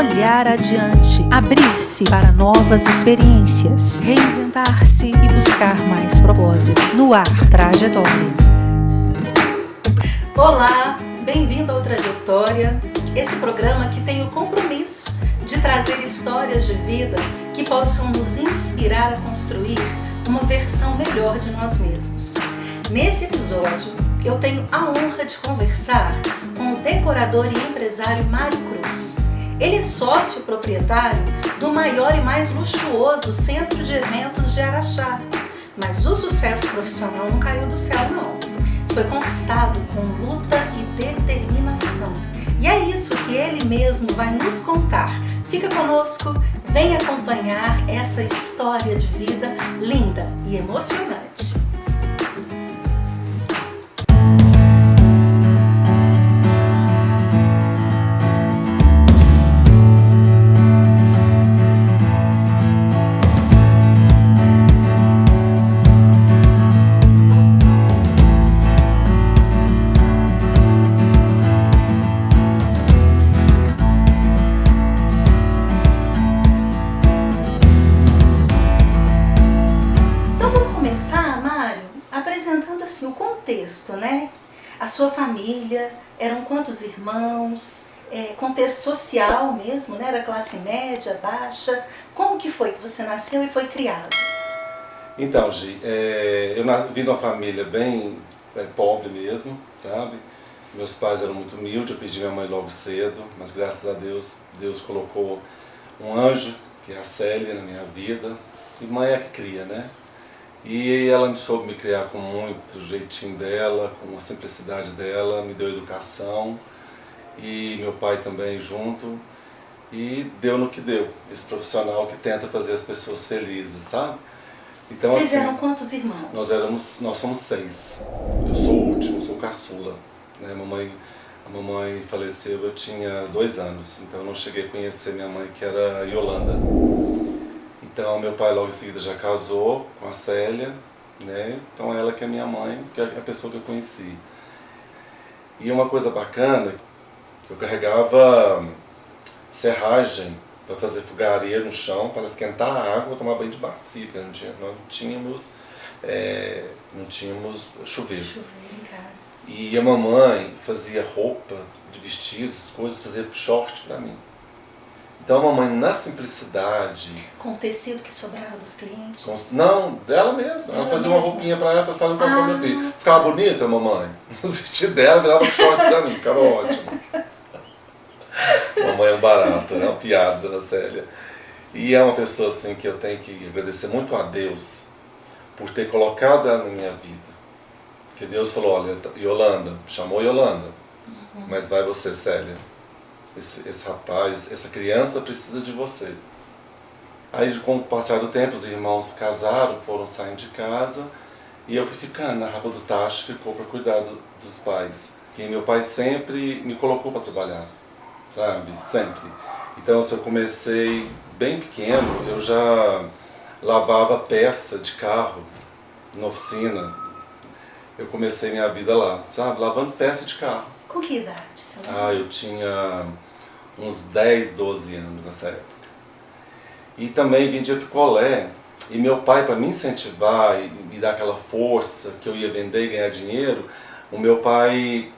olhar adiante, abrir-se para novas experiências, reinventar-se e buscar mais propósito. No ar, Trajetória. Olá, bem-vindo ao Trajetória, esse programa que tem o compromisso de trazer histórias de vida que possam nos inspirar a construir uma versão melhor de nós mesmos. Nesse episódio, eu tenho a honra de conversar com o decorador e empresário Mário Cruz. Ele é sócio proprietário do maior e mais luxuoso centro de eventos de Araxá. Mas o sucesso profissional não caiu do céu, não. Foi conquistado com luta e determinação. E é isso que ele mesmo vai nos contar. Fica conosco, vem acompanhar essa história de vida linda e emocionante. O contexto, né? A sua família, eram quantos irmãos? Contexto social mesmo, né? Era classe média, baixa? Como que foi que você nasceu e foi criado? Então, Gi, eu vim de uma família bem pobre mesmo, sabe? Meus pais eram muito humildes, eu pedi minha mãe logo cedo, mas graças a Deus, Deus colocou um anjo, que é a Célia, na minha vida. E mãe é que cria, né? E ela soube me criar com muito jeitinho dela, com a simplicidade dela, me deu educação, e meu pai também junto, e deu no que deu, esse profissional que tenta fazer as pessoas felizes, sabe? Então, Vocês assim, eram quantos irmãos? Nós somos 6, eu sou o último, sou o caçula, né? A mamãe faleceu, eu tinha 2 anos, então eu não cheguei a conhecer minha mãe, que era Yolanda. Então meu pai logo em seguida já casou com a Célia, né? Então ela que é minha mãe, que é a pessoa que eu conheci. E uma coisa bacana, eu carregava serragem para fazer fogareira no chão, para esquentar a água, tomar banho de bacia, porque nós não tínhamos chuveiro. Chuveiro em casa. E a mamãe fazia roupa de vestido, essas coisas, fazia short para mim. Então a mamãe, na simplicidade... Com o tecido que sobrava dos clientes? Não, dela mesma. Ela fazia uma roupinha pra ela, fazia um conforme meu filho. Ficava bonita, mamãe. Os vestidos dela virava short pra mim, ficava ótimo. Mamãe é um barato, é uma piada, dona Célia. E é uma pessoa assim que eu tenho que agradecer muito a Deus por ter colocado ela na minha vida. Porque Deus falou, olha, Yolanda, chamou Yolanda, mas vai você, Célia. Esse rapaz, essa criança precisa de você. Aí, com o passar do tempo, os irmãos casaram, foram saindo de casa, e eu fui ficando, na rapa do tacho ficou para cuidar dos pais. E meu pai sempre me colocou para trabalhar, sabe? Sempre. Então, assim, eu comecei bem pequeno, eu já lavava peça de carro na oficina. Eu comecei minha vida lá, sabe? Lavando peça de carro. Com que idade? Você lembra? Eu tinha uns 10, 12 anos nessa época. E também vendia picolé. E meu pai, para me incentivar e me dar aquela força que eu ia vender e ganhar dinheiro, o meu pai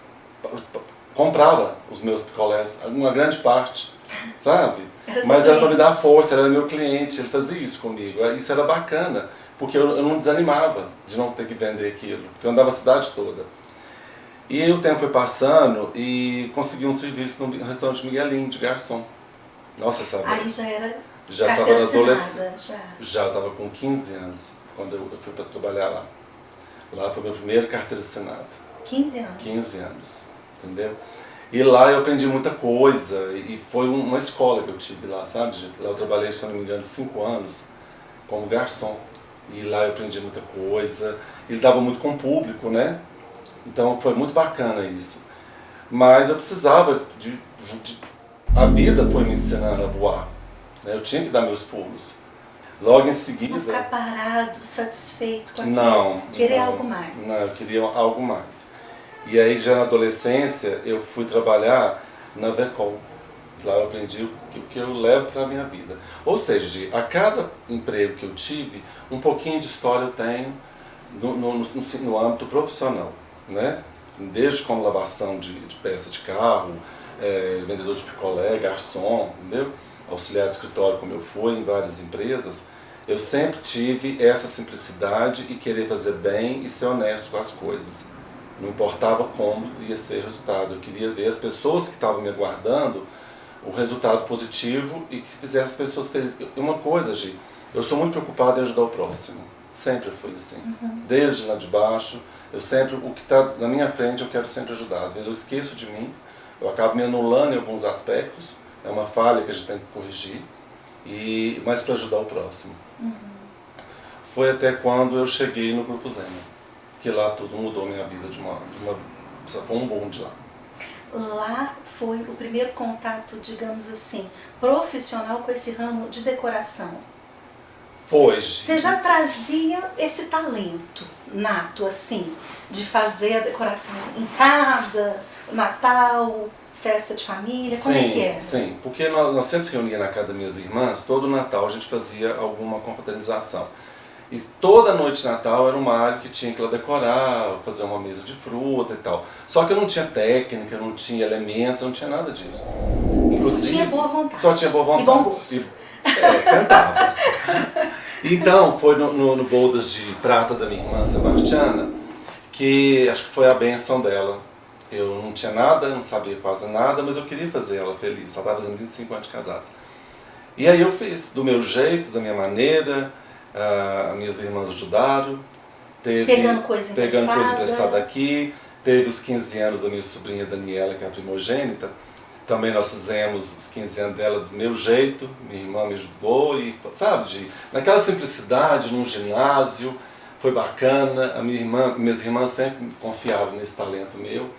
comprava os meus picolés, uma grande parte, sabe? Mas era para me dar força, era meu cliente, ele fazia isso comigo. Isso era bacana, porque eu não desanimava de não ter que vender aquilo, porque eu andava a cidade toda. E aí o tempo foi passando e consegui um serviço no restaurante Miguelinho, de garçom. Nossa, sabe? Aí já era já estava na adolescência. Já estava com 15 anos, quando eu fui para trabalhar lá. Lá foi meu primeiro carteira assinada. 15 anos? 15 anos, entendeu? E lá eu aprendi muita coisa, e foi uma escola que eu tive lá, sabe, gente? Lá eu trabalhei, se não me engano, 5 anos como garçom. E lá eu aprendi muita coisa, e lidava muito com o público, né? Então foi muito bacana isso. Mas eu precisava a vida foi me ensinando a voar, né? Eu tinha que dar meus pulos. Logo em seguida... Não ficar parado, satisfeito com aquilo. Não. Querer algo mais. Não, eu queria algo mais. E aí já na adolescência eu fui trabalhar na Vecol. Lá eu aprendi o que eu levo para a minha vida. Ou seja, a cada emprego que eu tive, um pouquinho de história eu tenho no âmbito profissional, né? Desde como lavação de peça de carro, vendedor de picolé, garçom, entendeu? Auxiliar de escritório, como eu fui em várias empresas, eu sempre tive essa simplicidade e querer fazer bem e ser honesto com as coisas. Não importava como ia ser o resultado, eu queria ver as pessoas que estavam me aguardando o resultado positivo e que fizesse as pessoas felizes. Uma coisa, Gi, eu sou muito preocupado em ajudar o próximo. Sempre fui assim. Desde lá de baixo, eu sempre, o que está na minha frente, eu quero sempre ajudar. Às vezes eu esqueço de mim, eu acabo me anulando em alguns aspectos, é uma falha que a gente tem que corrigir, mas para ajudar o próximo. Foi até quando eu cheguei no Grupo Zema, que lá tudo mudou minha vida foi um boom de lá. Lá foi o primeiro contato, digamos assim, profissional com esse ramo de decoração. Foi. Você já trazia esse talento nato, assim, de fazer a decoração em casa, Natal, festa de família, como é que era? Sim, porque nós sempre se reuníamos na casa das minhas irmãs, todo Natal a gente fazia alguma confraternização. E toda noite de Natal era uma área que tinha que ir lá decorar, fazer uma mesa de fruta e tal. Só que eu não tinha técnica, eu não tinha elementos, eu não tinha nada disso. Inclusive, só tinha boa vontade. Só tinha boa vontade. E bom gosto. Cantava. Então, foi no Bodas de Prata da minha irmã Sebastiana, que acho que foi a bênção dela. Eu não tinha nada, não sabia quase nada, mas eu queria fazer ela feliz. Ela estava fazendo 25 anos de casados. E aí eu fiz, do meu jeito, da minha maneira. Minhas irmãs ajudaram, pegando coisa emprestada aqui, teve os 15 anos da minha sobrinha Daniela, que é a primogênita, também nós fizemos os 15 anos dela do meu jeito, minha irmã me ajudou, e sabe, naquela simplicidade, num ginásio, foi bacana, minhas irmãs sempre confiaram nesse talento meu.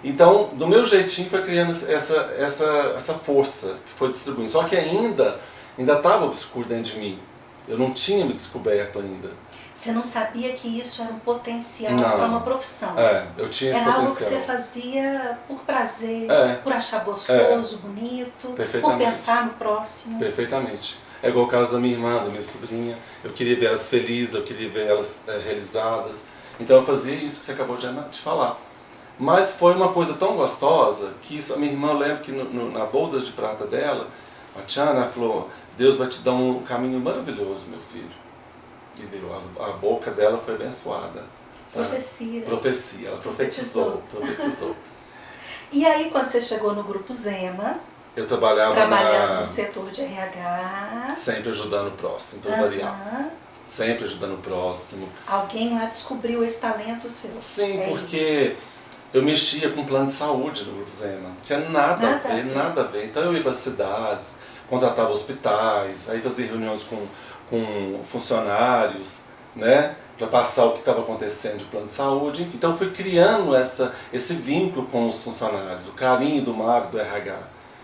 Então, do meu jeitinho foi criando essa força que foi distribuindo, só que ainda estava obscuro dentro de mim. Eu não tinha me descoberto ainda. Você não sabia que isso era um potencial para uma profissão? Eu tinha esse potencial. Era potencial. algo que você fazia por prazer, por achar gostoso, bonito, por pensar no próximo. Perfeitamente. É igual o caso da minha irmã, da minha sobrinha. Eu queria ver elas felizes, eu queria ver elas realizadas. Então eu fazia isso que você acabou de falar. Mas foi uma coisa tão gostosa que a minha irmã, eu lembro que na Bodas de Prata dela, a Tiana falou: Deus vai te dar um caminho maravilhoso, meu filho. E deu. A boca dela foi abençoada. Sabe? Profecia. Ela profetizou. E aí, quando você chegou no Grupo Zema, eu trabalhava no setor de RH. Sempre ajudando o próximo, para variar. Sempre ajudando o próximo. Alguém lá descobriu esse talento seu. Sim, porque eu mexia com plano de saúde do Grupo Zema. Não tinha nada a ver. Então eu ia para as cidades, contratava hospitais, aí fazia reuniões com funcionários, né, para passar o que estava acontecendo de plano de saúde, enfim. Então eu fui criando esse vínculo com os funcionários, o carinho do Mário, do RH.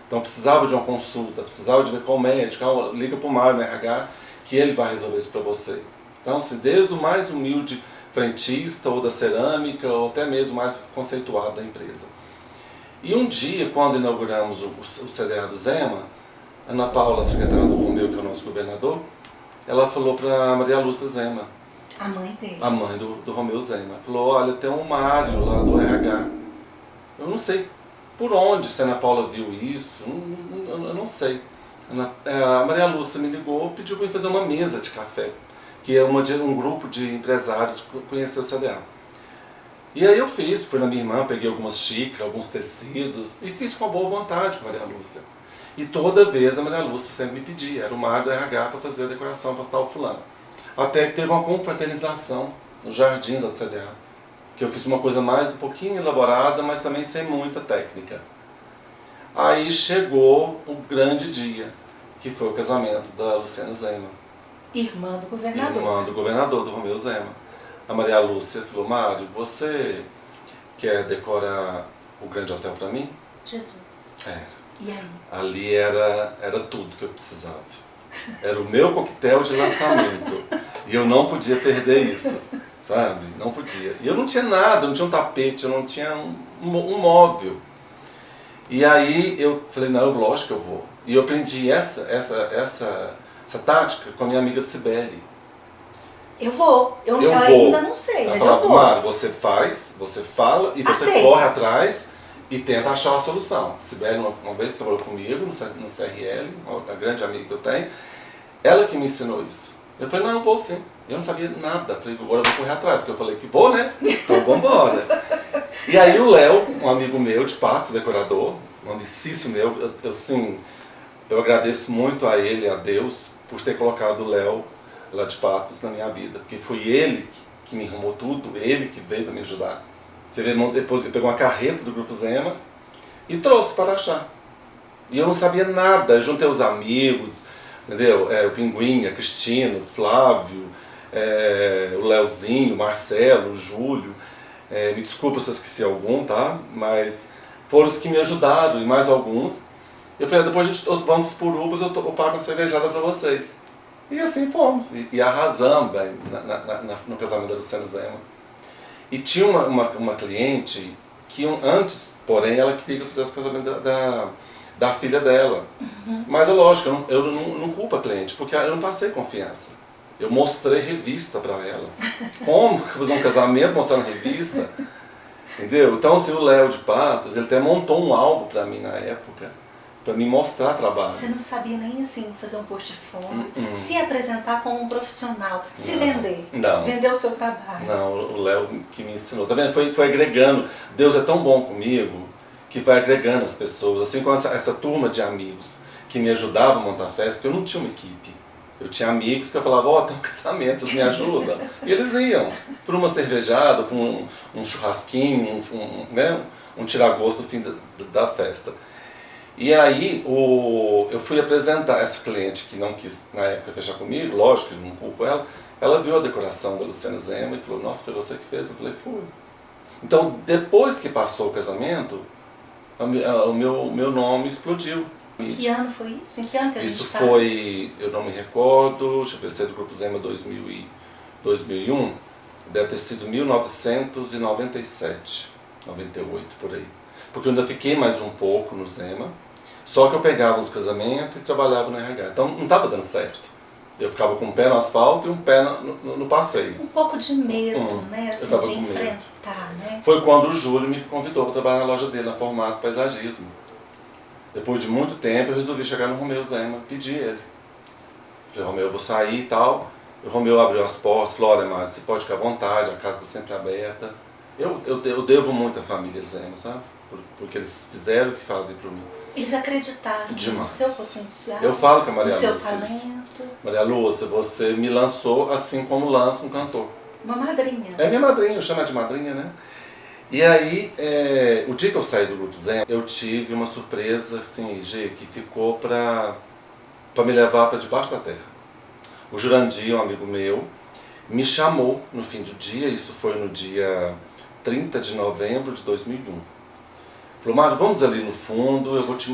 Então precisava de uma consulta, precisava de ver qual médico, liga para o Mário no RH, que ele vai resolver isso para você. Então, assim, desde o mais humilde frentista, ou da cerâmica, ou até mesmo mais conceituado da empresa. E um dia, quando inauguramos o CDA do Zema, a Ana Paula, secretária do Romeu, que é o nosso governador, ela falou para a Maria Lúcia Zema, a mãe dele, a mãe do Romeu Zema, falou: olha, tem um Mário lá do RH. Eu não sei por onde se a Ana Paula viu isso, eu não sei. A Maria Lúcia me ligou, pediu para eu fazer uma mesa de café, que é um grupo de empresários que conheceu o CDA. E aí eu fui na minha irmã, peguei algumas xícaras, alguns tecidos, e fiz com boa vontade com a Maria Lúcia. E toda vez a Maria Lúcia sempre me pedia, era o Mário do RH para fazer a decoração para tal fulano. Até que teve uma confraternização nos jardins da CDA, que eu fiz uma coisa mais um pouquinho elaborada, mas também sem muita técnica. Aí chegou o grande dia, que foi o casamento da Luciana Zema. Irmã do governador. Irmã do governador, do Romeu Zema. A Maria Lúcia falou: Mário, você quer decorar o grande hotel para mim? Jesus. Era. E aí? Ali era tudo que eu precisava. Era o meu coquetel de lançamento. E eu não podia perder isso, sabe? Não podia. E eu não tinha nada, eu não tinha um tapete, eu não tinha um móvel. E aí eu falei, não, lógico que eu vou. E eu aprendi essa tática com a minha amiga Cibele. Eu vou. Eu vou. ainda não sei, ela mas falava, eu vou. Mário, você faz, você fala e você Aceita. corre atrás e tenta achar uma solução. Cibele, uma vez trabalhou comigo no CRL, uma grande amiga que eu tenho, ela que me ensinou isso. Eu falei, não, eu vou sim. Eu não sabia nada. Eu falei, agora eu vou correr atrás, porque eu falei que vou, né? Então vamos embora. E aí o Léo, um amigo meu de Patos, decorador, um amicíssimo meu, eu agradeço muito a ele, a Deus, por ter colocado o Léo lá de Patos na minha vida, porque foi ele que me arrumou tudo, ele que veio para me ajudar. Você vê, depois ele pegou uma carreta do Grupo Zema e trouxe para Araxá. E eu não sabia nada, eu juntei os amigos, entendeu? O Pinguim, a Cristina, o Flávio, o Leozinho, o Marcelo, o Júlio. Me desculpa se eu esqueci algum, tá? Mas foram os que me ajudaram e mais alguns. Eu falei, depois vamos por Ubas, eu pago uma cervejada para vocês. E assim fomos. E arrasamos no casamento da Luciana Zema. E tinha uma cliente que antes, porém, ela queria que eu fizesse o casamento da filha dela. Uhum. Mas é lógico, eu não culpo a cliente, porque eu não passei confiança. Eu mostrei revista para ela. Como fazer um casamento mostrando revista? Entendeu? Então, assim, o Léo de Patos, ele até montou um álbum para mim na época, para me mostrar trabalho. Você não sabia nem assim fazer um portfólio, se apresentar como um profissional, se vender, vender o seu trabalho. Não, o Léo que me ensinou. Tá vendo? Foi agregando. Deus é tão bom comigo que vai agregando as pessoas. Assim como essa turma de amigos que me ajudavam a montar a festa, porque eu não tinha uma equipe. Eu tinha amigos que eu falava, tem um casamento, vocês me ajudam? E eles iam por uma cervejada, com um churrasquinho, um tiragosto no fim da festa. E aí eu fui apresentar essa cliente que não quis na época fechar comigo, lógico, não culpo ela. Ela viu a decoração da Luciana Zema e falou, nossa, foi você que fez? Eu falei, foi. Então, depois que passou o casamento, o meu nome explodiu. Que ano foi isso? Em que ano que a gente Isso tá? foi, eu não me recordo, deixa eu ver se é do Grupo Zema 2001, deve ter sido 1997, 98, por aí. Porque eu ainda fiquei mais um pouco no Zema, só que eu pegava os casamentos e trabalhava no RH. Então não estava dando certo. Eu ficava com um pé no asfalto e um pé no passeio. Um pouco de medo, né? Assim, de enfrentar, né? Foi quando o Júlio me convidou para trabalhar na loja dele, na Formato Paisagismo. Depois de muito tempo eu resolvi chegar no Romeu Zema, pedi ele. Falei, Romeu, eu vou sair e tal. O Romeu abriu as portas, falou, olha, Mário, você pode ficar à vontade, a casa está sempre aberta. Eu devo muito à família Zema, sabe? Porque eles fizeram o que fazem para mim. Eles acreditaram demais no seu potencial, eu falo com a Maria no seu Lúcia, talento. Maria Lúcia, você me lançou assim como lança um cantor. Uma madrinha. É minha madrinha, eu chamo ela de madrinha, né? E aí, o dia que eu saí do Grupo Zema, eu tive uma surpresa, assim, G, que ficou pra me levar para debaixo da terra. O Jurandir, um amigo meu, me chamou no fim do dia, isso foi no dia 30 de novembro de 2001. Falou, Mário, vamos ali no fundo, eu vou te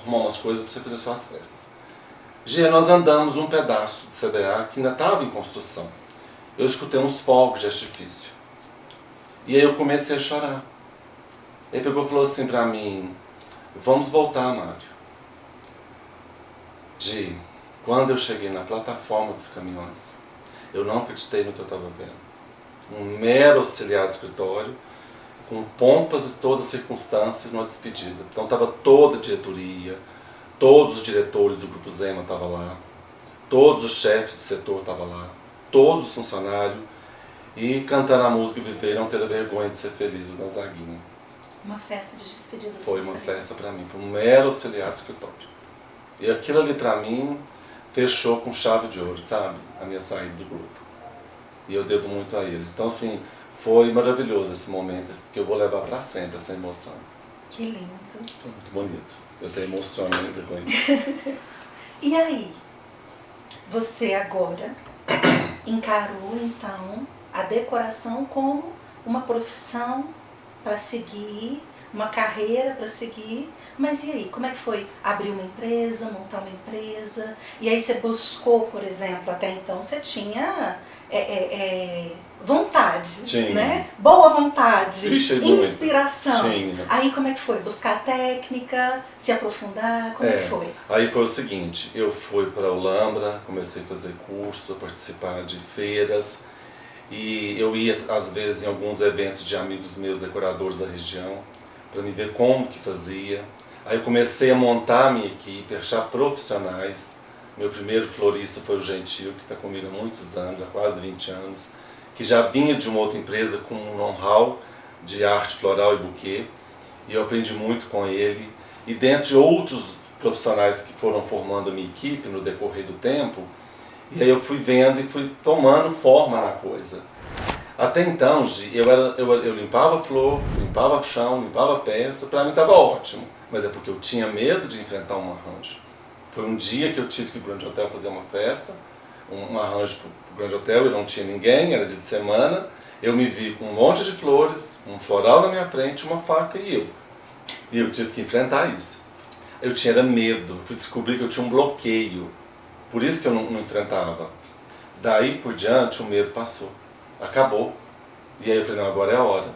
arrumar umas coisas para você fazer suas festas. G, nós andamos um pedaço de CDA que ainda estava em construção. Eu escutei uns fogos de artifício. E aí eu comecei a chorar. Ele pegou e falou assim pra mim, vamos voltar, Mário. Gi, quando eu cheguei na plataforma dos caminhões, eu não acreditei no que eu estava vendo. Um mero auxiliar de escritório, com pompas e todas as circunstâncias numa despedida. Então estava toda a diretoria, todos os diretores do Grupo Zema estavam lá, todos os chefes de setor estavam lá, todos os funcionários, e cantando a música Viver Não Ter a Vergonha de Ser Feliz do Gonzaguinha. Uma festa de despedida. Foi uma festa para mim, para um mero auxiliar de escritório. E aquilo ali para mim fechou com chave de ouro, sabe? A minha saída do grupo. E eu devo muito a eles. Então assim, foi maravilhoso esse momento que eu vou levar para sempre, essa emoção. Que lindo. Foi muito bonito. Eu até emociono ainda com isso. E aí? Você agora encarou então a decoração como uma profissão para seguir, uma carreira para seguir, mas e aí, como é que foi abrir uma empresa, montar uma empresa? E aí você buscou, por exemplo, até então você tinha vontade, Tinha. né? Boa vontade, Ixi, inspiração. Tinha. Aí como é que foi? Buscar técnica, se aprofundar, como é que foi? Aí foi o seguinte, eu fui para a Olambra, comecei a fazer curso, a participar de feiras, e eu ia às vezes em alguns eventos de amigos meus, decoradores da região, para me ver como que fazia. Aí eu comecei a montar a minha equipe, achar profissionais. Meu primeiro florista foi o Gentil, que está comigo há muitos anos, há quase 20 anos, que já vinha de uma outra empresa com um know-how de arte floral e buquê, e eu aprendi muito com ele. E dentre outros profissionais que foram formando a minha equipe no decorrer do tempo, e aí eu fui vendo e fui tomando forma na coisa. Até então, eu limpava flor, limpava chão, limpava peça, para mim estava ótimo. Mas é porque eu tinha medo de enfrentar um arranjo. Foi um dia que eu tive que ir para o Grande Hotel fazer uma festa, um arranjo para o Grande Hotel, e não tinha ninguém, era dia de semana. Eu me vi com um monte de flores, um floral na minha frente, uma faca e eu. E eu tive que enfrentar isso. Eu tinha medo, fui descobrir que eu tinha um bloqueio. Por isso que eu não enfrentava. Daí por diante o medo passou. Acabou. E aí eu falei, não, agora é a hora.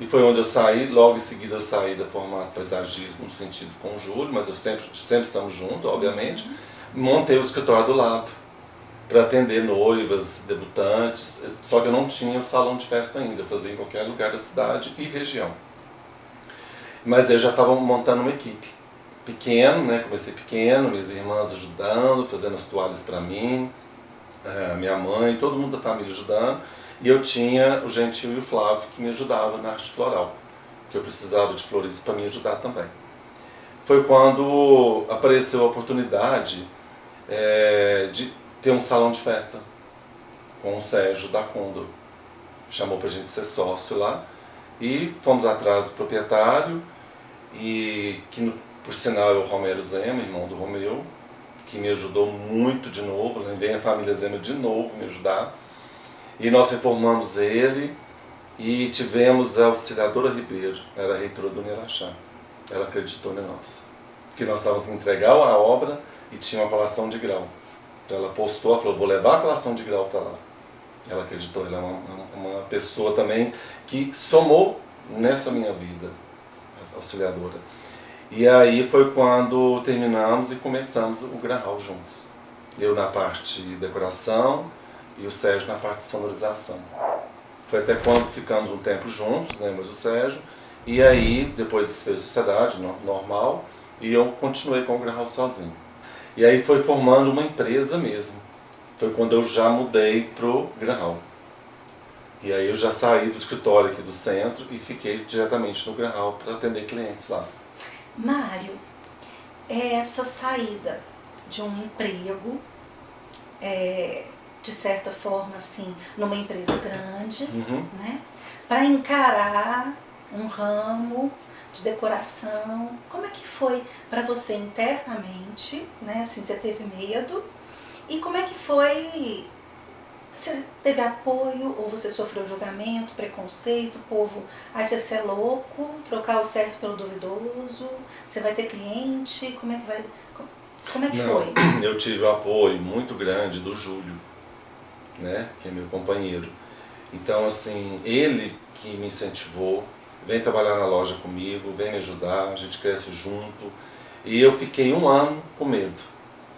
E foi onde eu saí, logo em seguida eu saí da formato paisagismo no sentido com o Júlio, mas eu sempre estamos juntos, obviamente. Montei o escritório do lado para atender noivas, debutantes, só que eu não tinha o salão de festa ainda, eu fazia em qualquer lugar da cidade e região. Mas eu já estava montando uma equipe. Pequeno, né? Comecei pequeno, minhas irmãs ajudando, fazendo as toalhas para mim, minha mãe, todo mundo da família ajudando. E eu tinha o Gentil e o Flávio que me ajudavam na arte floral, que eu precisava de floristas para me ajudar também. Foi quando apareceu a oportunidade de ter um salão de festa com o Sérgio da Condor. Chamou para a gente ser sócio lá e fomos atrás do proprietário, e que por sinal é o Romero Zema, irmão do Romeu, que me ajudou muito de novo, vem a família Zema de novo me ajudar. E nós reformamos ele e tivemos a Auxiliadora Ribeiro, era a reitora do Uniraxá. Ela acreditou em nós. Porque nós estávamos a entregar a obra e tinha uma colação de grau. Então ela postou, ela falou, vou levar a colação de grau para lá. Ela acreditou, ela é uma pessoa também que somou nessa minha vida, auxiliadora. E aí foi quando terminamos e começamos o Grahal juntos. Eu na parte de decoração e o Sérgio na parte de sonorização. Foi até quando ficamos um tempo juntos, né, mas o Sérgio, e aí depois desfez sociedade normal, e eu continuei com o Grahal sozinho. E aí foi formando uma empresa mesmo. Foi quando eu já mudei pro Grahal. E aí eu já saí do escritório aqui do centro e fiquei diretamente no Grahal para atender clientes lá. Mário, essa saída de um emprego, de certa forma assim, numa empresa grande, né, para encarar um ramo de decoração, como é que foi para você internamente, né, assim, você teve medo, e como é que foi, você teve apoio ou você sofreu julgamento, preconceito, povo, você é louco, trocar o certo pelo duvidoso, você vai ter cliente, como é que foi? Eu tive um apoio muito grande do Júlio, né, que é meu companheiro. Então assim, ele que me incentivou, vem trabalhar na loja comigo, vem me ajudar, a gente cresce junto. E eu fiquei um ano com medo.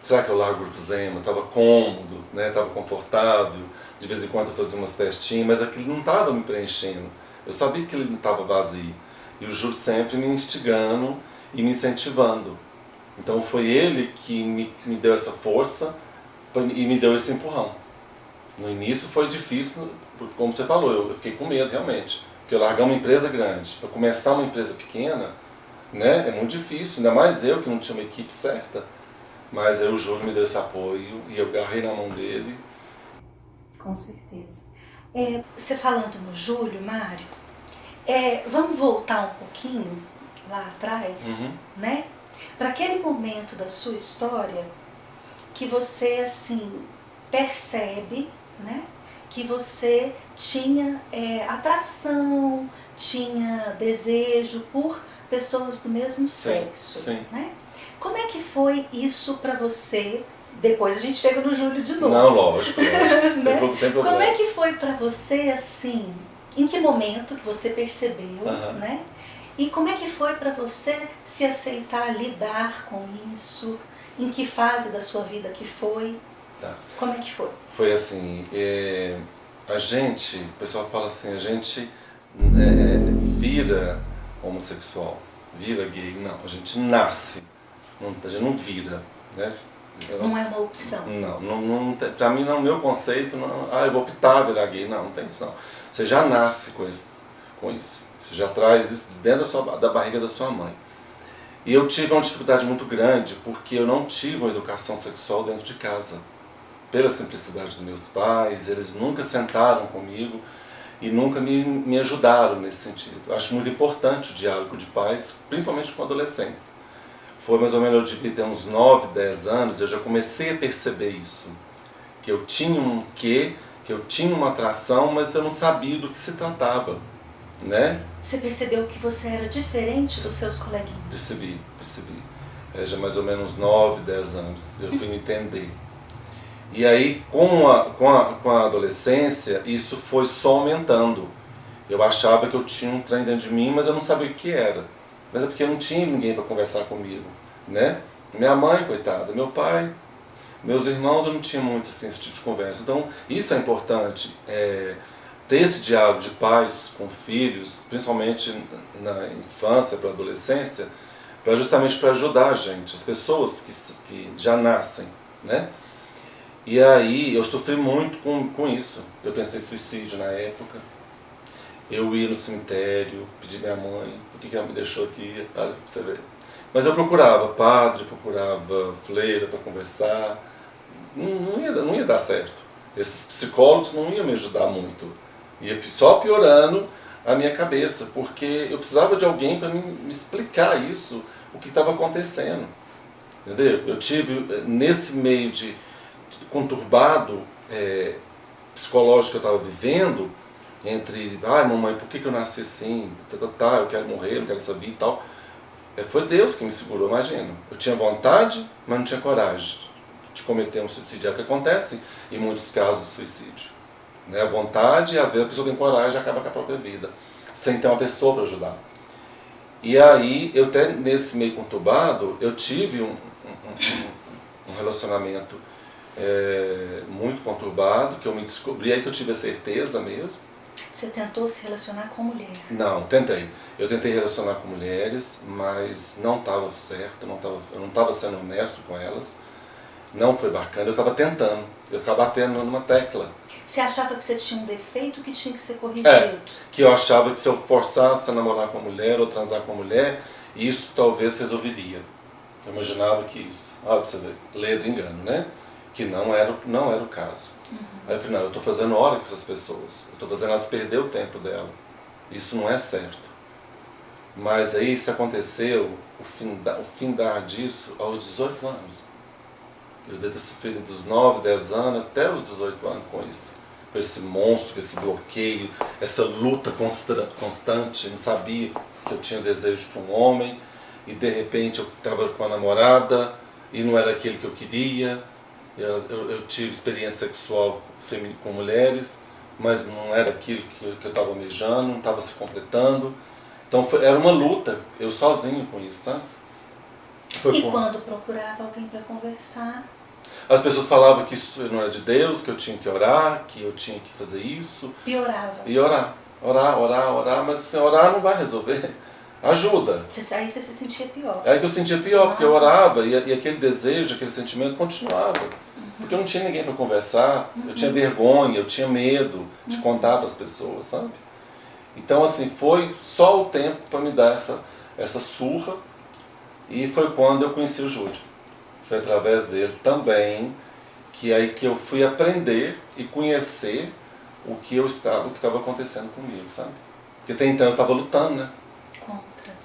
Será que eu largo o Grupo Zema? Estava cômodo, né? Estava confortável, de vez em quando eu fazia umas festinhas, mas aquilo não estava me preenchendo. Eu sabia que ele não estava vazio. E o Júlio sempre me instigando e me incentivando. Então foi ele que me deu essa força e me deu esse empurrão. No início foi difícil, como você falou, eu fiquei com medo realmente. Porque eu largar uma empresa grande, para começar uma empresa pequena, né, é muito difícil, ainda mais eu que não tinha uma equipe certa. Mas aí o Júlio me deu esse apoio e eu agarrei na mão dele. Com certeza. Você falando no Júlio, Mário, vamos voltar um pouquinho lá atrás, né? Para aquele momento da sua história que você assim percebe, né, que você tinha atração, tinha desejo por pessoas do mesmo Sim, sexo, sim. né? Como é que foi isso para você? Depois a gente chega no Júlio de novo. Não, lógico. Né? Sem problema. Como é que foi para você assim? Em que momento que você percebeu, né? E como é que foi para você se aceitar, lidar com isso? Em que fase da sua vida que foi? Tá. Como é que foi? Foi assim, a gente, o pessoal fala assim, a gente vira homossexual, vira gay. Não, a gente nasce, a gente não vira, né? Não é uma opção. Não pra mim, no meu conceito, eu vou optar a virar gay. Não tem isso não. Você já nasce com isso. Você já traz isso dentro da barriga da sua mãe. E eu tive uma dificuldade muito grande porque eu não tive uma educação sexual dentro de casa. Pela simplicidade dos meus pais, eles nunca sentaram comigo e nunca me ajudaram nesse sentido. Eu acho muito importante o diálogo de pais, principalmente com adolescentes. Foi mais ou menos, eu devia ter uns 9, 10 anos, eu já comecei a perceber isso. Que eu tinha um quê, que eu tinha uma atração, mas eu não sabia do que se tratava, né? Você percebeu que você era diferente dos seus coleguinhas? Percebi. Já mais ou menos 9, 10 anos, eu fui me entender. E aí, com a adolescência, isso foi só aumentando. Eu achava que eu tinha um trem dentro de mim, mas eu não sabia o que era. Mas é porque eu não tinha ninguém para conversar comigo, né? Minha mãe, coitada, meu pai, meus irmãos, eu não tinha muito assim, esse tipo de conversa. Então, isso é importante, ter esse diálogo de pais com filhos, principalmente na infância, para a adolescência, justamente para ajudar a gente, as pessoas que já nascem, né? E aí eu sofri muito com isso. Eu pensei em suicídio na época. Eu ia no cemitério, pedi minha mãe, por que ela me deixou aqui? Olha, pra você ver. Mas eu procurava padre, procurava freira para conversar. Não ia dar certo. Esses psicólogos não iam me ajudar muito. Ia só piorando a minha cabeça, porque eu precisava de alguém para me explicar isso, o que estava acontecendo. Entendeu? Eu tive, nesse meio de conturbado psicológico que eu estava vivendo, entre, mamãe, por que eu nasci assim, eu quero morrer, não quero essa vida e tal, foi Deus que me segurou, imagina. Eu tinha vontade, mas não tinha coragem de cometer um suicídio. É o que acontece em muitos casos de suicídio. Né? A vontade, às vezes a pessoa tem coragem e acaba com a própria vida, sem ter uma pessoa para ajudar. E aí, eu até nesse meio conturbado, eu tive um relacionamento muito conturbado, que eu me descobri, aí que eu tive a certeza mesmo. Você tentou se relacionar com mulher? Não, tentei. Eu tentei relacionar com mulheres, mas não estava certo, eu não estava sendo honesto com elas. Não foi bacana, eu estava tentando. Eu ficava batendo numa tecla. Você achava que você tinha um defeito que tinha que ser corrigido? Que eu achava que se eu forçasse a namorar com a mulher ou transar com a mulher, isso talvez resolveria. Eu imaginava que isso, pra você ver, lê do engano, né? Que não era o caso. Aí eu falei, não, eu estou fazendo hora com essas pessoas, eu estou fazendo elas perder o tempo dela. Isso não é certo. Mas aí isso aconteceu, o findar disso, aos 18 anos. Eu devo ter sofrido dos 9, 10 anos até os 18 anos com isso. Com esse monstro, com esse bloqueio, essa luta constante. Eu não sabia que eu tinha desejo para um homem e de repente eu estava com a namorada e não era aquele que eu queria. Eu tive experiência sexual com mulheres, mas não era aquilo que eu estava almejando, não estava se completando. Então era uma luta, eu sozinho com isso, sabe? Quando procurava alguém para conversar? As pessoas falavam que isso não era de Deus, que eu tinha que orar, que eu tinha que fazer isso. Piorava. E orar, mas assim, orar não vai resolver. Ajuda. Aí você se sentia pior. Aí que eu sentia pior, porque eu orava e aquele desejo, aquele sentimento continuava. Porque eu não tinha ninguém para conversar, eu tinha vergonha, eu tinha medo de contar para as pessoas, sabe? Então assim, foi só o tempo para me dar essa surra, e foi quando eu conheci o Júlio. Foi através dele também que eu fui aprender e conhecer o que estava acontecendo comigo, sabe? Porque até então eu estava lutando,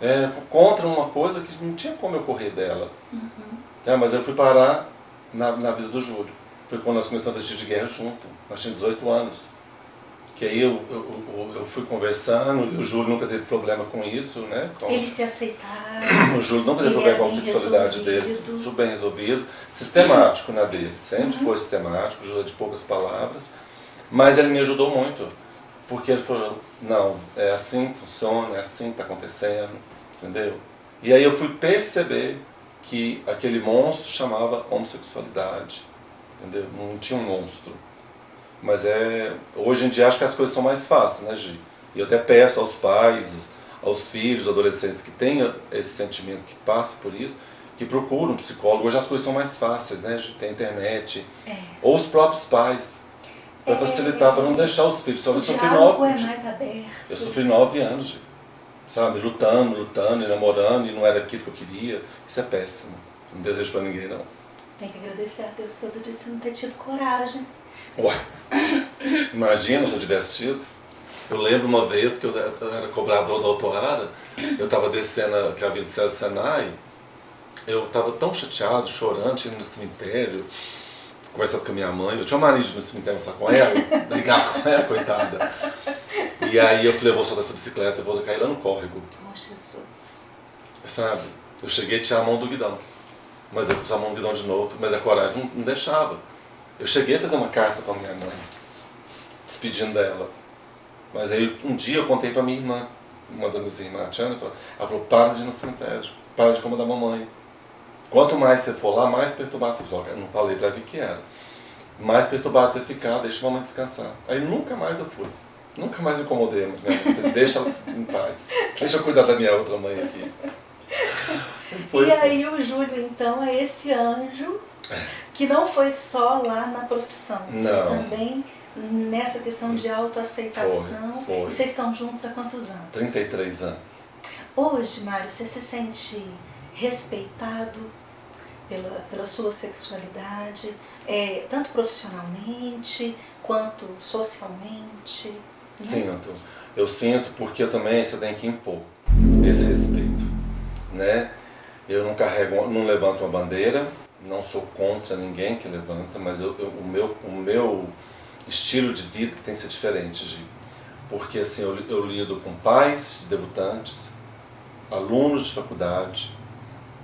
né? Contra uma coisa que não tinha como eu correr dela. Mas eu fui parar na vida do Júlio. Foi quando nós começamos a vestir de guerra junto. Nós tínhamos 18 anos. que aí eu fui conversando, e o Júlio nunca teve problema com isso, né? Eles se aceitaram. O Júlio nunca teve problema com a sexualidade dele, super bem resolvido, sistemático na dele, sempre foi sistemático, Júlio de poucas palavras, mas ele me ajudou muito, porque ele falou, não, é assim que funciona, é assim que está acontecendo, entendeu? E aí eu fui perceber que aquele monstro chamava homossexualidade, entendeu? Não tinha um monstro. Mas hoje em dia acho que as coisas são mais fáceis, né, Gi? E eu até peço aos pais, aos filhos, adolescentes que tenham esse sentimento, que passam por isso, que procurem um psicólogo. Hoje as coisas são mais fáceis, né, Gi? Tem internet. Ou os próprios pais, para facilitar, para não deixar os filhos. O diálogo é mais aberto. Eu sofri 9 anos, Gi. Sabe, lutando, e namorando, e não era aquilo que eu queria. Isso é péssimo. Não desejo para ninguém, não. Tem que agradecer a Deus todo dia de você não ter tido coragem. Ué, imagina se eu tivesse tido. Eu lembro uma vez que eu era cobrador da autorada, eu estava descendo a Avenida César Senai, eu estava tão chateado, chorando, indo no cemitério, conversando com a minha mãe. Eu tinha uma mania de ir no cemitério conversar com ela, brigar com ela, coitada. E aí eu falei, eu vou soltar essa bicicleta, eu vou cair lá no córrego. Oh, Jesus. Sabe, eu cheguei a tirar a mão do guidão, mas eu pus a mão do guidão de novo, mas a coragem não deixava. Eu cheguei a fazer uma carta para minha mãe, despedindo dela. Mas aí um dia eu contei para minha irmã, uma das minhas irmãs, a Tiana, ela falou, para de ir no cemitério, para de incomodar a mamãe. Quanto mais você for lá, mais perturbado você fica. Eu não falei para ela o que era. Mais perturbado você ficar, deixa a mamãe descansar. Aí nunca mais eu fui. Nunca mais eu incomodei a minha mãe. Deixa ela em paz. Deixa eu cuidar da minha outra mãe aqui. E aí o Júlio, então, é esse anjo que não foi só lá na profissão, não. Foi também nessa questão de autoaceitação. Foi. E vocês estão juntos há quantos anos? 33 anos. Hoje, Mário, você se sente respeitado pela sua sexualidade, tanto profissionalmente quanto socialmente? Né? Sinto. Eu sinto porque eu também você tem que impor esse respeito, né? Eu não levanto uma bandeira, não sou contra ninguém que levanta, mas o meu estilo de vida tem que ser diferente, Gi. Porque assim, eu lido com pais de debutantes, alunos de faculdade,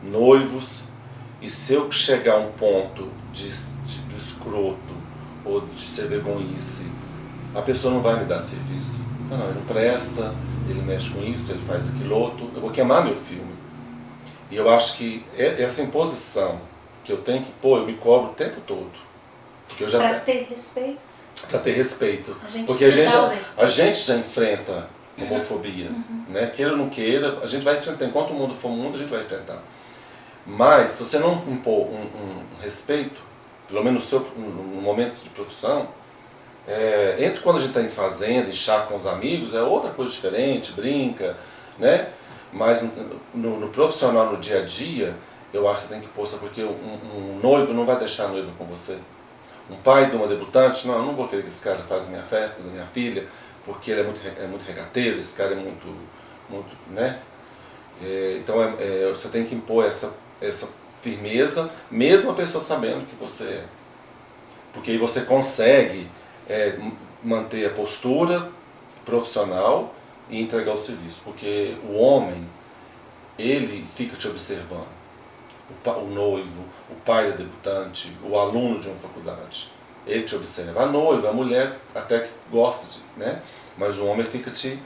noivos, e se eu chegar a um ponto de escroto ou de ser vergonhice, a pessoa não vai me dar serviço. Não, ele não presta, ele mexe com isso, ele faz aquilo outro, eu vou queimar meu filme. E eu acho que essa imposição que eu tenho que pôr, eu me cobro o tempo todo. Para ter respeito? Para ter respeito. Porque a gente já enfrenta homofobia. Né? Queira ou não queira, a gente vai enfrentar. Enquanto o mundo for mundo, a gente vai enfrentar. Mas, se você não impor um respeito, pelo menos no momento de profissão, entre quando a gente está em fazenda, em chá com os amigos, é outra coisa diferente, brinca, né? Mas no profissional, no dia a dia, eu acho que você tem que pôr, porque um noivo não vai deixar a noiva com você. Um pai de uma debutante, não, eu não vou querer que esse cara faça a minha festa, da minha filha, porque ele é muito regateiro, esse cara é muito né? Então você tem que impor essa firmeza, mesmo a pessoa sabendo que você é. Porque aí você consegue manter a postura profissional e entregar o serviço. Porque o homem, ele fica te observando. O noivo, o pai da debutante, o aluno de uma faculdade, ele te observa. A noiva, a mulher até que gosta, né? Mas o homem fica te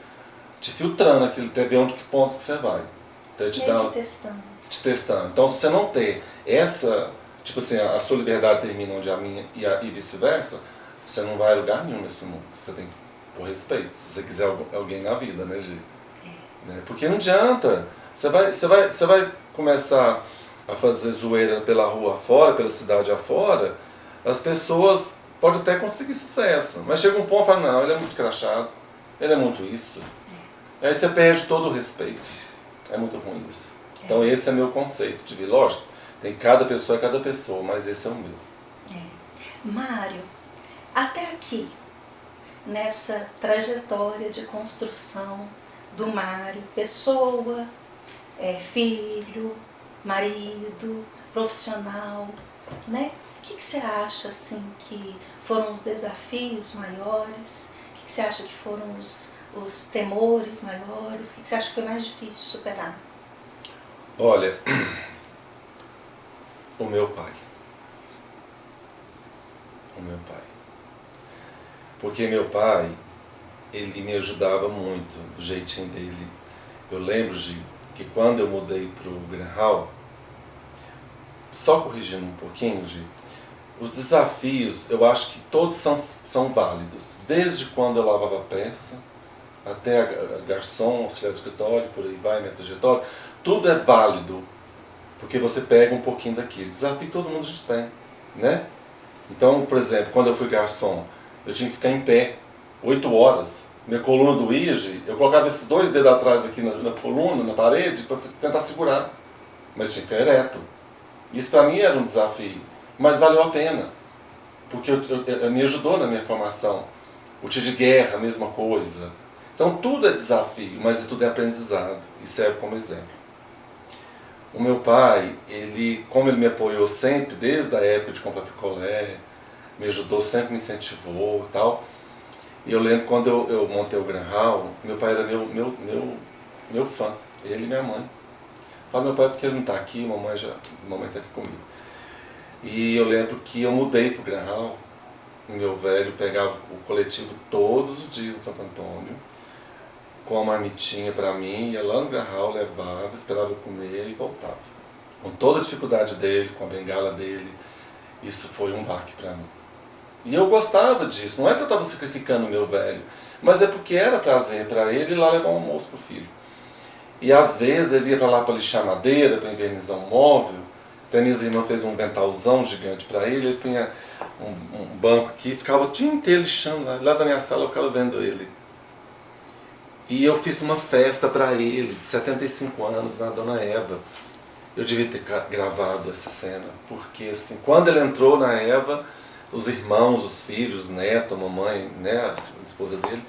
filtrando aquilo, até ver que pontos que você vai. Então, te testando. Então, se você não ter essa, tipo assim, a sua liberdade termina onde a minha e vice-versa, você não vai a lugar nenhum nesse mundo. Você tem que pôr respeito, se você quiser alguém na vida, né, Gi? Né? Porque não adianta. Você vai começar a fazer zoeira pela rua afora, pela cidade afora, as pessoas podem até conseguir sucesso, mas chega um ponto e fala, não, ele é muito escrachado, ele é muito isso. Aí você perde todo o respeito. É muito ruim isso. Então esse é meu conceito de vida. Lógico, tem cada pessoa, mas esse é o meu. Mário, até aqui, nessa trajetória de construção do Mário, pessoa, filho, marido, profissional, né? O que você acha assim que foram os desafios maiores? que você acha que foram os temores maiores? O que você acha que foi mais difícil de superar? Olha, o meu pai. O meu pai. Porque meu pai, ele me ajudava muito, do jeitinho dele. Eu lembro, Gi, que quando eu mudei para o Graham, só corrigindo um pouquinho, Gi, os desafios, eu acho que todos são válidos. Desde quando eu lavava peça, até a garçom, auxiliar de escritório, por aí vai, minha trajetória, tudo é válido, porque você pega um pouquinho daquilo. Desafio todo mundo já tem, né? Então, por exemplo, quando eu fui garçom, eu tinha que ficar em pé 8 horas. Minha coluna doía, eu colocava esses 2 dedos atrás aqui na coluna, na parede, para tentar segurar. Mas tinha que ficar ereto. Isso para mim era um desafio, mas valeu a pena, porque me ajudou na minha formação. O tiro de guerra, a mesma coisa. Então tudo é desafio, mas tudo é aprendizado e serve como exemplo. O meu pai, como ele me apoiou sempre, desde a época de comprar picolé, me ajudou, sempre me incentivou e tal. E eu lembro quando eu montei o Graham, meu pai era meu fã, ele e minha mãe. Falo meu pai porque ele não está aqui, mamãe está aqui comigo. E eu lembro que eu mudei para o Graham, e meu velho pegava o coletivo todos os dias em Santo Antônio, com uma marmitinha para mim, ia lá no Graham, levava, esperava eu comer e voltava. Com toda a dificuldade dele, com a bengala dele, isso foi um baque para mim. E eu gostava disso, não é que eu estava sacrificando o meu velho, mas é porque era prazer para ele ir lá levar um almoço para o filho. E às vezes ele ia para lá para lixar madeira, para invernizar um móvel. Até minha irmã fez um ventalzão gigante para ele punha um banco aqui, ficava o dia inteiro lixando, lá da minha sala eu ficava vendo ele. E eu fiz uma festa para ele, de 75 anos, na Dona Eva. Eu devia ter gravado essa cena, porque assim, quando ele entrou na Eva, os irmãos, os filhos, os netos, a mamãe, né, a esposa dele,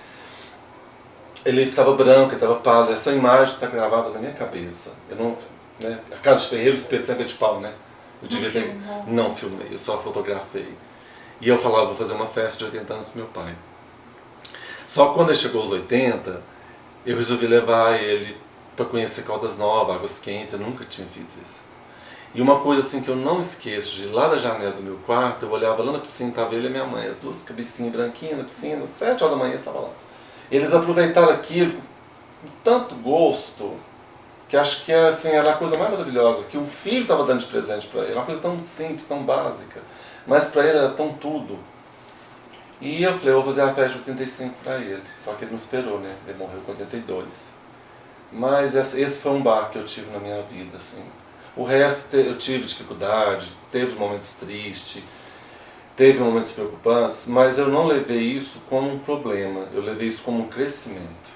ele estava branco, ele estava pálido. Essa imagem está gravada na minha cabeça. Eu não, né, a casa de ferreiro, o espeto sempre é de pau, né? Eu devia ter... Não filmei, eu só fotografei. E eu falava, vou fazer uma festa de 80 anos pro meu pai. Só que quando ele chegou aos 80, eu resolvi levar ele para conhecer Caldas Novas, Águas Quentes. Eu nunca tinha feito isso. E uma coisa assim que eu não esqueço, de lá da janela do meu quarto, eu olhava lá na piscina, estava ele e minha mãe, as duas cabecinhas branquinhas na piscina, 7 horas da manhã estava lá. Eles aproveitaram aquilo com tanto gosto, que acho que assim, era a coisa mais maravilhosa, que um filho estava dando de presente para ele, uma coisa tão simples, tão básica, mas para ele era tão tudo. E eu falei, eu vou fazer a festa de 85 para ele, só que ele não esperou, né? Ele morreu com 82. Mas esse foi um bar que eu tive na minha vida, assim. O resto eu tive dificuldade, teve momentos tristes, teve momentos preocupantes, mas eu não levei isso como um problema, eu levei isso como um crescimento,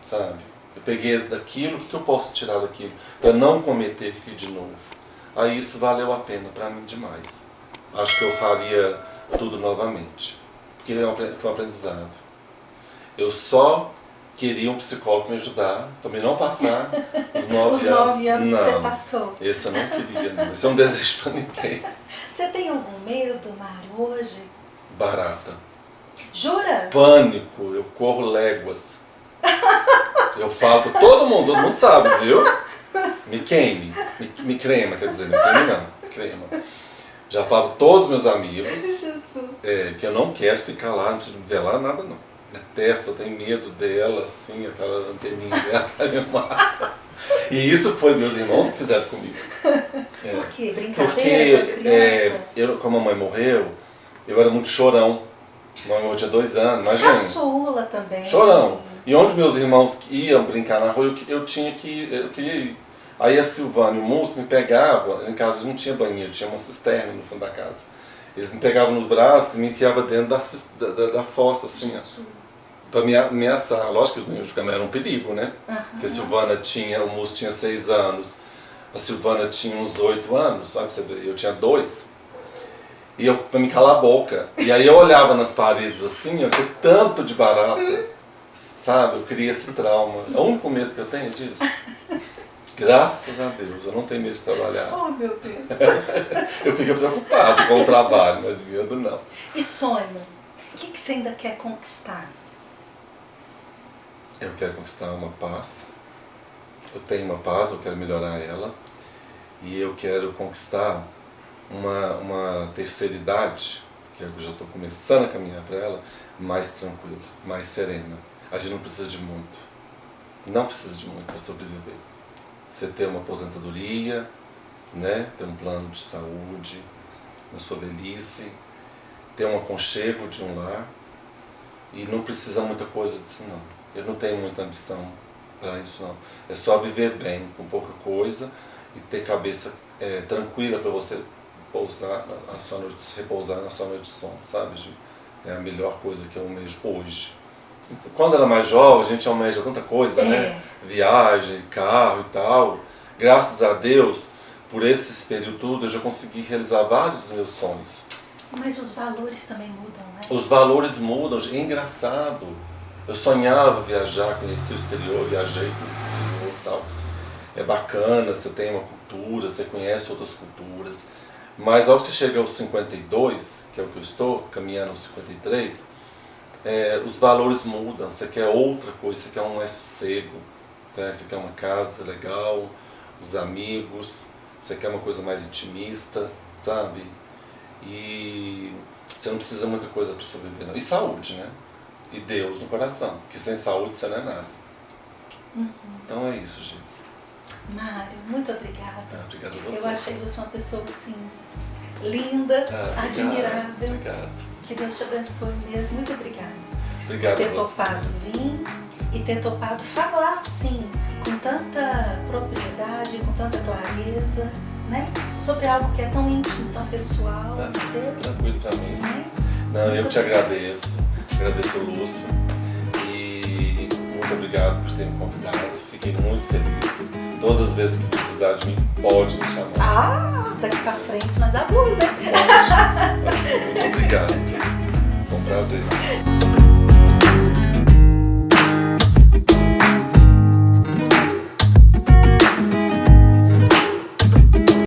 sabe? Eu peguei daquilo, o que eu posso tirar daquilo, para não cometer aquilo de novo. Aí isso valeu a pena para mim demais. Acho que eu faria tudo novamente, porque foi um aprendizado. Eu só queria um psicólogo me ajudar, para me não passar os 9 anos. Os 9 anos não, que você passou. Esse eu não queria, não. Esse é um desejo para ninguém. Você tem algum medo, Mário, hoje? Barata. Jura? Pânico, eu corro léguas. Eu falo com todo mundo sabe, viu? Me queime, me crema, quer dizer, me queime não, crema. Já falo com todos os meus amigos que eu não quero ficar lá, não preciso me ver lá, nada não. Detesto, eu tenho medo dela, assim, aquela anteninha dela, ela me mata. E isso foi meus irmãos que fizeram comigo. Por quê? Brincadeira com a criança? Como a mamãe morreu, eu era muito chorão. A mamãe tinha 2 anos, imagina. Caçula também. Chorão. E onde meus irmãos iam brincar na rua, eu queria ir. Aí a Silvana e o Múcio me pegavam, em casa não tinha banheiro, tinha uma cisterna no fundo da casa. Eles me pegavam no braço e me enfiavam dentro da fossa, assim, para me ameaçar. Lógico que os meninos de cama eram um perigo, né? Porque a Silvana o Múcio tinha 6 anos, a Silvana tinha uns 8 anos, sabe? Eu tinha 2. E eu, para me calar a boca. E aí eu olhava nas paredes assim, ó, que tanto de barata, sabe? Eu criei esse trauma. É o único medo que eu tenho disso. Graças a Deus, eu não tenho medo de trabalhar. Oh, meu Deus. Eu fico preocupado com o trabalho, mas medo não. E sonho? O que você ainda quer conquistar? Eu quero conquistar uma paz. Eu tenho uma paz, eu quero melhorar ela. E eu quero conquistar uma terceira idade, que eu já estou começando a caminhar para ela, mais tranquila, mais serena. A gente não precisa de muito. Não precisa de muito para sobreviver. Você ter uma aposentadoria, né? Ter um plano de saúde na sua velhice, ter um aconchego de um lar, e não precisa muita coisa disso não. Eu não tenho muita ambição para isso não. É só viver bem, com pouca coisa, e ter cabeça tranquila para você repousar na sua noite de sono, sabe, Gi? É a melhor coisa que eu almejo hoje. Então, quando era mais jovem, a gente almeja tanta coisa, né? Viagem, carro e tal. Graças a Deus, por esse período todo, eu já consegui realizar vários dos meus sonhos. Mas os valores também mudam, né? Os valores mudam, é engraçado. Eu sonhava viajar, conhecer o exterior, viajei, conheci o exterior e tal. É bacana, você tem uma cultura, você conhece outras culturas. Mas ao você chega aos 52, que é o que eu estou, caminhando aos 53, os valores mudam, você quer outra coisa, você quer um mais sossego, tá? Você quer uma casa legal, os amigos, você quer uma coisa mais intimista, sabe? E você não precisa muita coisa para sobreviver, não. E saúde, né? E Deus no coração, que sem saúde você não é nada. Então é isso, gente. Mário, muito obrigada. Obrigado a você. Eu achei você uma pessoa assim, linda, admirável. Obrigado. Que Deus te abençoe mesmo. Muito obrigada. Obrigado por ter a você. topado vir e ter topado falar assim, com tanta propriedade, com tanta clareza, né? Sobre algo que é tão íntimo, tão pessoal. Tranquilo pra mim. Né? Não, eu te agradeço. Agradeço o Lúcio. E muito obrigado por ter me convidado. Fiquei muito feliz. Todas as vezes que precisar de mim, pode me chamar. Ah, daqui pra frente nós abusa. Pode. Muito obrigado. Foi um prazer.